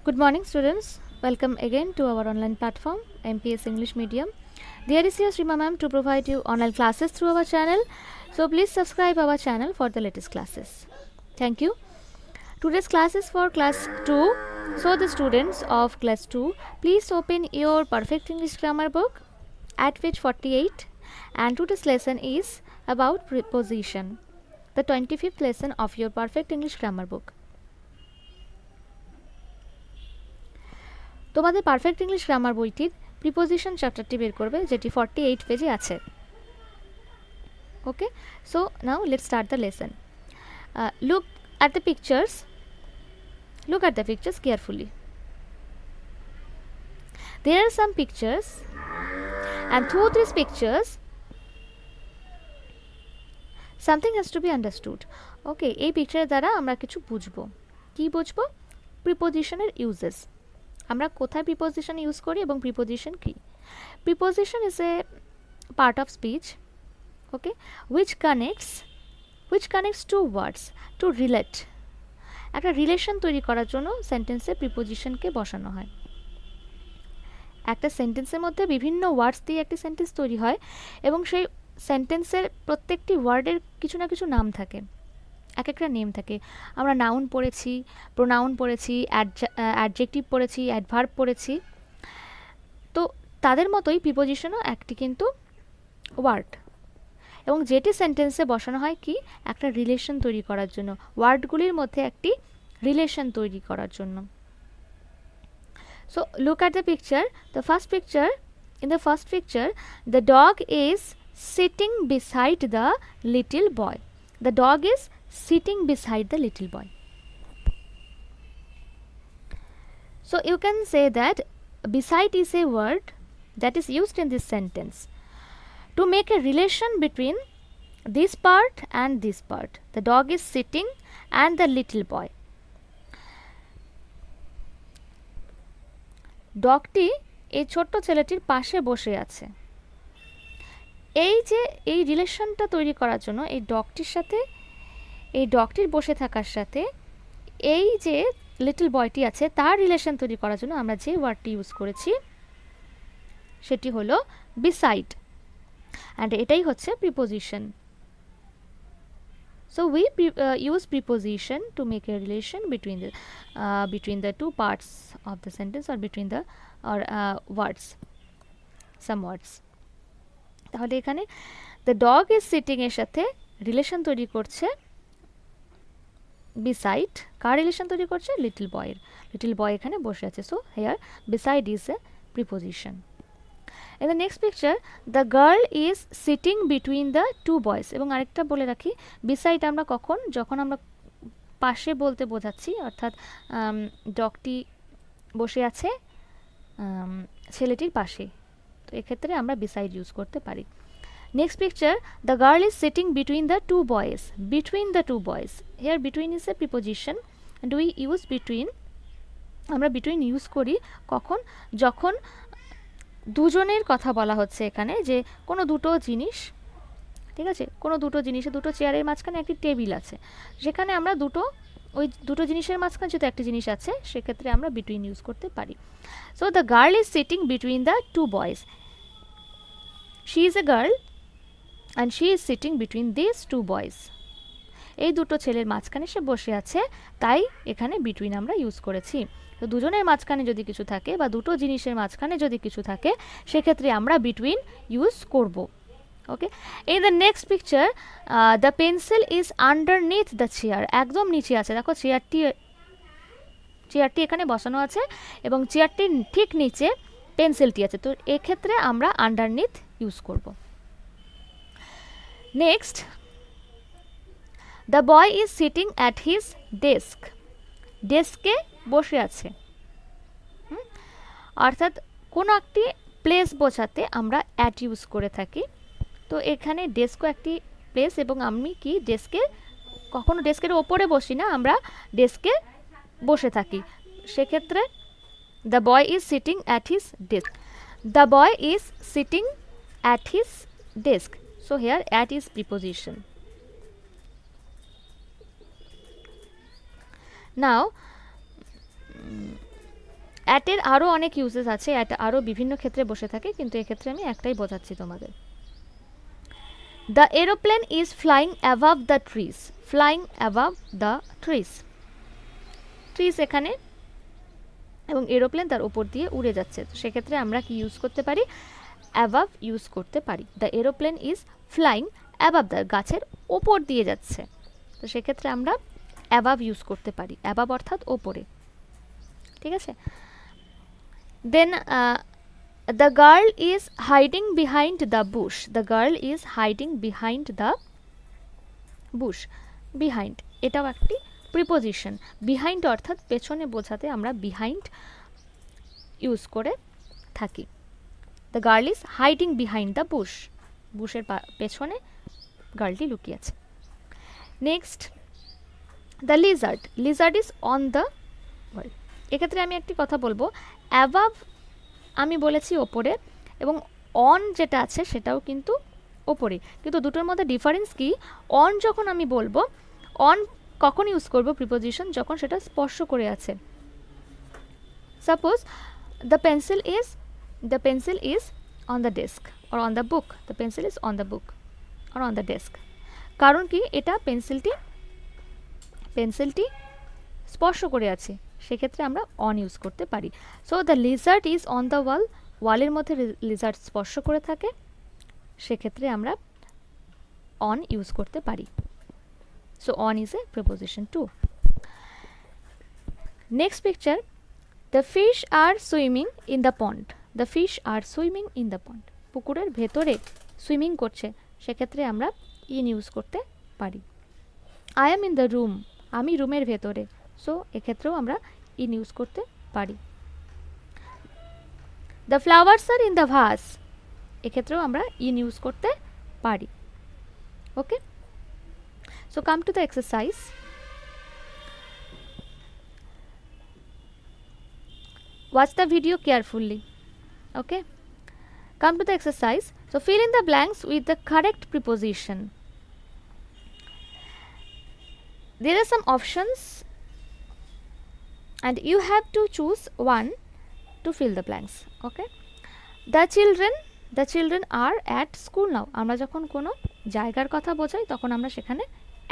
Good morning, students. Welcome again to our online platform, MPS English Medium. There is your Srima ma'am to provide you online classes through our channel. So please subscribe our channel for the latest classes. Thank you. Today's class is for class 2. So the students of class 2, please open your Perfect English Grammar book at page 48. And today's lesson is about preposition, the 25th lesson of your Perfect English Grammar book. তোমাদের perfect English grammar বইটির preposition চ্যাপ্টারটি বের করবে, যেটি 48 পেজে আছে। Okay, so now let's start the lesson. Look at the pictures carefully. There are some pictures, and through these pictures something has to be understood. ওকে, এই পিকচারের দ্বারা আমরা কিছু বুঝবো। কি বুঝবো? প্রিপোজিশনের ইউজেস। আমরা কোথায় প্রিপোজিশন ইউজ করি এবং প্রিপোজিশন কি? Preposition is a part of speech, okay, which connects two words to relate. একটা রিলেশন তৈরি করার জন্য সেন্টেন্সে প্রিপোজিশনকে বসানো হয়। একটা সেন্টেন্সের মধ্যে বিভিন্ন ওয়ার্ডস দিয়ে একটি সেন্টেন্স তৈরি হয় এবং সেই সেন্টেন্সের প্রত্যেকটি ওয়ার্ডের কিছু না কিছু নাম থাকে, এক একটা নেম থাকে। আমরা নাউন পড়েছি, প্রোনাউন পড়েছি, অ্যাডজেক্টিভ পড়েছি, অ্যাডভার্ব পড়েছি। তো তাদের মতোই প্রিপোজিশনও একটি কিন্তু ওয়ার্ড, এবং যেটি সেন্টেন্সে বসানো হয় কি, একটা রিলেশন তৈরি করার জন্য, ওয়ার্ডগুলির মধ্যে একটি রিলেশন তৈরি করার জন্য। So look at the picture. In the first picture, the dog is sitting beside the little boy. The dog is sitting beside the little boy. So you can say that beside is a word that is used in this sentence to make a relation between this part and this part. The dog is sitting and the little boy. ডগটি এই ছোট্ট ছেলেটির পাশে বসে আছে। এই যে এই রিলেশনটা তৈরি করার জন্য এই ডগটির সাথে, এই ডগটির বসে থাকার সাথে এই যে লিটল বয়টি আছে তার রিলেশন তৈরি করার জন্য আমরা যে ওয়ার্ডটি ইউজ করেছি সেটি হলো beside, অ্যান্ড এটাই হচ্ছে preposition. So we use preposition to make a relation between the two parts of the sentence or between the words, some words. তাহলে এখানে the dog is sitting এর সাথে রিলেশন তৈরি করছে beside, কার রিলেশন তৈরি করছে? লিটল বয়ের। লিটল বয় এখানে বসে আছে, so here beside is a preposition. In the next picture, the girl is sitting between the two boys. এবং আরেকটা বলে রাখি, beside আমরা যখন আমরা পাশে বলতে বোঝাচ্ছি, অর্থাৎ ডগটি বসে আছে ছেলেটির পাশে, তো এক্ষেত্রে আমরা beside ইউজ করতে পারি। Next picture, the girl is sitting between the two boys. Between the two boys. Here between is a preposition and we use between. আমরা between ইউজ করি কখন? যখন দুজনের কথা বলা হচ্ছে এখানে, যে কোনো দুটো জিনিস, ঠিক আছে, কোনো দুটো জিনিসে, দুটো চেয়ারের মাঝখানে একটি টেবিল আছে, যেখানে আমরা ওই দুটো জিনিসের মাঝখানে যদি একটি জিনিস আছে, সেক্ষেত্রে আমরা between ইউজ করতে পারি। So the girl is sitting between the two boys. She is a girl and she is sitting between these two boys. এই দুটো ছেলের মাঝখানে সে বসে আছে, তাই এখানে between আমরা ইউজ করেছি। তো দুজনের মাঝখানে যদি কিছু থাকে বা দুটো জিনিসের মাঝখানে যদি কিছু থাকে, সেক্ষেত্রে আমরা between ইউজ করব। ওকে, in the next picture, the pencil is underneath the chair. একদম নিচে আছে, দেখো চেয়ারটি এখানে বসানো আছে এবং চেয়ারটির ঠিক নিচে পেন্সিলটি আছে, তো এক্ষেত্রে আমরা underneath ইউজ করব। Next, the boy is sitting at his desk. ডেস্কে বসে আছে, অর্থাৎ কোনো একটি প্লেস বোঝাতে আমরা অ্যাট ইউজ করে থাকি। তো এখানে ডেস্কও একটি প্লেস, এবং আমি কি ডেস্কে কখনো ডেস্কের ওপরে বসি না, আমরা ডেস্কে বসে থাকি, সেক্ষেত্রে the boy is sitting at his desk. The boy is sitting at his desk, so here at is preposition. Now অ্যাটের আরও অনেক ইউজেস আছে, অ্যাট আরও বিভিন্ন ক্ষেত্রে বসে থাকে, কিন্তু এক্ষেত্রে আমি একটাই বোঝাচ্ছি তোমাদের। The aeroplane is flying অ্যাভাব the trees, flying অ্যাভাব the trees, trees এখানে এবং এরোপ্লেন তার উপর দিয়ে উড়ে যাচ্ছে, তো সেক্ষেত্রে আমরা কি ইউজ করতে পারি, অ্যাভাব ইউজ করতে পারি। The aeroplane is flying অ্যাভাব, the গাছের ওপর দিয়ে যাচ্ছে, তো সেক্ষেত্রে আমরা অ্যাভাব ইউজ করতে পারি, অ্যাভাব অর্থাৎ ওপরে, ঠিক আছে। Then the girl is hiding behind the bush, the girl is hiding behind the bush, behind এটাও একটি প্রিপোজিশন, বিহাইন্ড অর্থাৎ পেছনে বোঝাতে আমরা বিহাইন্ড ইউজ করে থাকি। The girl is hiding behind the bush, বুশের পেছনে গার্লটি লুকিয়ে আছে। Next the lizard, lizard is on the wall, এক্ষেত্রে আমি একটি কথা বলবো, অ্যাভাব আমি বলেছি ওপরে এবং অন যেটা আছে সেটাও কিন্তু ওপরে, কিন্তু দুটোর মধ্যে ডিফারেন্স কি, অন যখন আমি বলবো, অন কখন ইউজ করব প্রিপোজিশন, যখন সেটা স্পর্শ করে আছে। Suppose the pencil is on the desk or on the book, the pencil is on the book or on the desk, কারণ কি এটা পেন্সিলটি স্পর্শ করে আছে, সেক্ষেত্রে আমরা অন ইউজ করতে পারি। So the lizard is on the wall, ওয়ালের মধ্যে লিজার্ড স্পর্শ করে থাকে, সেক্ষেত্রে আমরা অন ইউজ করতে পারি। So on is a preposition too. Next picture, the fish are swimming in the pond, the fish are swimming in the pond, পুকুরের ভেতরে সুইমিং করছে, সেক্ষেত্রে আমরা ইন ইউজ করতে পারি। I am in the room, আমি রুমের ভেতরে, সো এক্ষেত্রেও আমরা ইন ইউজ করতে পারি। The flowers are in the vase, এক্ষেত্রেও আমরা ইন ইউজ করতে পারি। Okay, so come to the exercise. Watch the video carefully. Okay, come to the exercise. So fill in the blanks with the correct preposition. There are some options and you have to choose one to fill the blanks. Okay, the children are at school now. আমরা যখন কোনো জায়গার কথা বোঝাই তখন আমরা সেখানে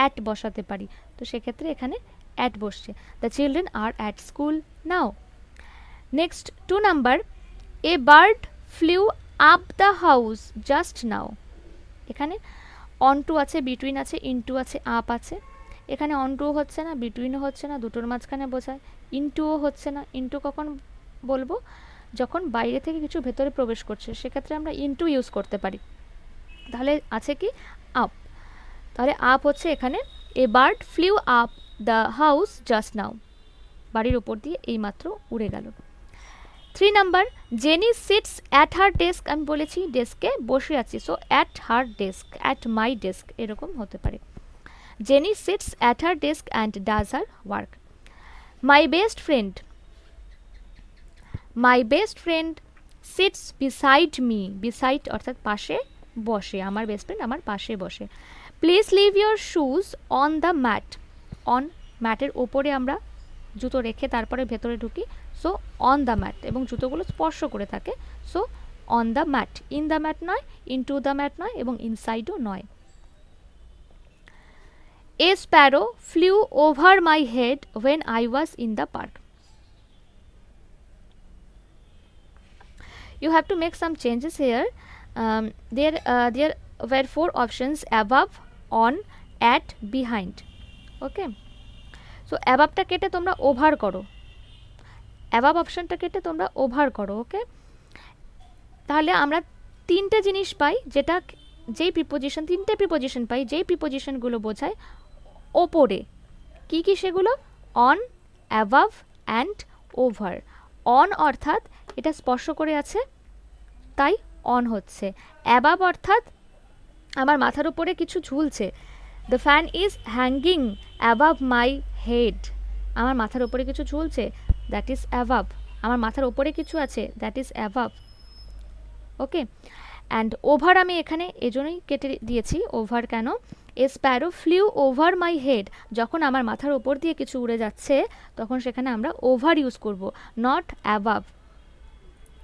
at বসাতে পারি, তো সেক্ষেত্রে এখানে at বসছে। The children are at school now. Next 2 number, a bird flew up the house just now. এখানে on to আছে, between আছে, into আছে, up আছে, এখানে on to হচ্ছে না, between হচ্ছে না, দুটোর মাঝখানে বোঝায়, into হচ্ছে না, into কখন বলবো, যখন বাইরে থেকে কিছু ভেতরে প্রবেশ করছে, সেক্ষেত্রে আমরা into ইউজ করতে পারি। তাহলে আছে কি up, তাহলে up হচ্ছে এখানে, a bird flew up the house just now, বাড়ির উপর দিয়ে এইমাত্র উড়ে গেল। 3 number, Jenny sits at her desk, আমি বলেছি ডেস্কে বসে আছি, so at her desk, at my desk এরকম হতে পারে। Jenny sits at her desk and does her work. My best friend sits beside me, beside অর্থাৎ পাশে বসে, আমার বেস্ট ফ্রেন্ড আমার পাশে বসে। Please leave your shoes on the mat, on ম্যাটের ওপরে আমরা জুতো রেখে তারপরে ভেতরে ঢুকি, সো অন দ্য ম্যাট, এবং জুতোগুলো স্পর্শ করে থাকে, so on the mat, in the mat নয়, ইনটু দ্য ম্যাট নয়, এবং ইনসাইডও নয়। A sparrow flew over my head when I was in the park. You have to make some changes here. There were 4 options: above, on, at, behind. Okay, so অ্যাবাবটা কেটে তোমরা over করো, অ্যাবাব অপশনটা কেটে তোমরা ওভার করো। ওকে, তাহলে আমরা 3টে জিনিস পাই, যেটা যেই প্রিপোজিশন, 3টে প্রিপোজিশন পাই, যেই প্রিপোজিশনগুলো বোঝায় ওপরে। কি কি সেগুলো? On, above and over. On অর্থাৎ এটা স্পর্শ করে আছে তাই অন হচ্ছে। অ্যাবাভ অর্থাৎ আমার মাথার উপরে কিছু ঝুলছে, the fan is hanging above my head, আমার মাথার উপরে কিছু ঝুলছে, দ্যাট ইজ অ্যাবাভ। আমার মাথার উপরে কিছু আছে, that is above. Okay, and over আমি এখানে এজন্যই কেটে দিয়েছি। ওভার কেন? A sparrow flew over my head, যখন আমার মাথার ওপর দিয়ে কিছু উড়ে যাচ্ছে তখন সেখানে আমরা ওভার ইউজ করব, নট অ্যাবাভ।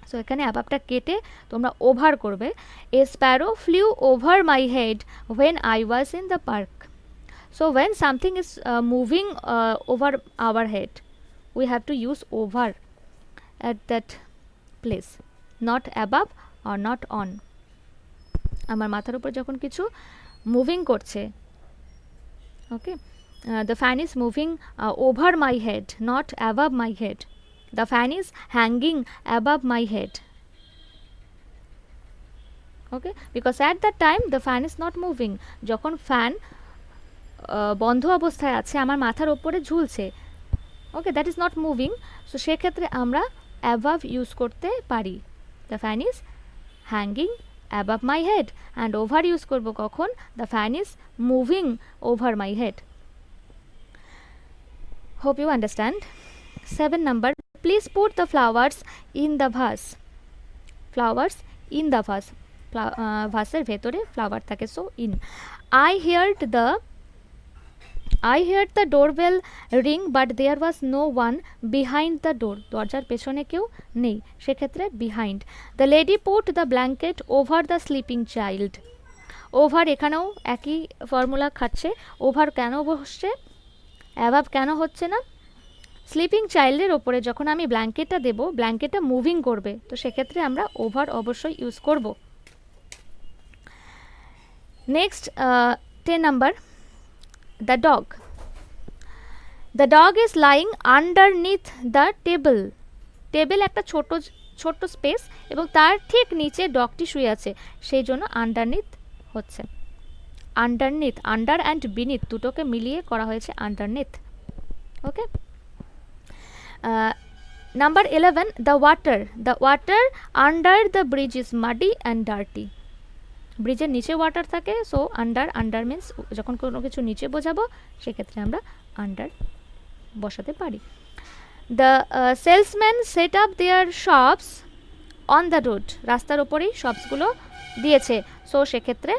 সো এখানে অ্যাবাভটা কেটে তোমরা ওভার করবে। A sparrow flew over my head when I was in the park. So when something is moving over our head, we have to use over at that place, not above or not on. আমার মাথার উপর যখন কিছু moving করছে, ওকে, the fan is moving over my head, not above my head. The fan is hanging above my head. Okay, because at that time the fan is not moving. যখন fan বন্ধ অবস্থায় আছে, আমার মাথার উপরে ঝুলছে, okay, that is not moving. So সেক্ষেত্রে আমরা অ্যাবাভ ইউজ করতে পারি। The fan is hanging above my head, and over use করব কখন? The fan is moving over my head. Hope you understand. 7 number, please put the flowers in the vase. Flowers in the vase, ভাসের ভেতরে flower থাকে, so in. I heard the doorbell ring, but there was no one behind the door. দরজার পেছনে কেউ নেই, সেক্ষেত্রে behind. The lady put the blanket over the sleeping child. Over এখানেও একই ফর্মুলা খাচ্ছে। ওভার কেন বসছে, অ্যাবাভ কেন হচ্ছে না? স্লিপিং চাইল্ডের ওপরে যখন আমি ব্ল্যাঙ্কেটটা দেব, ব্ল্যাঙ্কেটটা মুভিং করবে, তো সেক্ষেত্রে আমরা ওভার অবশ্যই ইউজ করব। Next 10 number, the dog is lying underneath the table. Table একটা ছোট স্পেস এবং তার ঠিক নিচে ডগটি শুয়ে আছে, সেই জন্য আন্ডারনিথ হচ্ছে। আন্ডারনিথ, আন্ডার অ্যান্ড বিনিথ দুটোকে মিলিয়ে করা হয়েছে underneath. Okay, number 11, the water under the bridge is muddy and dirty. ব্রিজের নিচে ওয়াটার থাকে, সো আন্ডার মিন্স যখন কোনো কিছু নিচে বোঝাবো সেক্ষেত্রে আমরা আন্ডার বসাতে পারি। The salesman set up their shops on the road, রাস্তার ওপরেই শপসগুলো দিয়েছে, সো সেক্ষেত্রে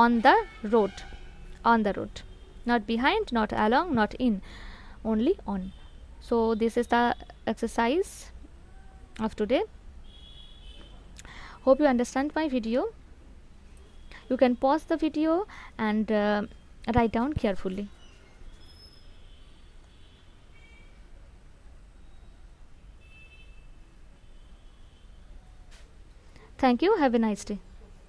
on the road, not behind, not along, not in, only on. So this is the exercise of today. Hope you understand my video. You can pause the video and write down carefully. Thank you. Have a nice day.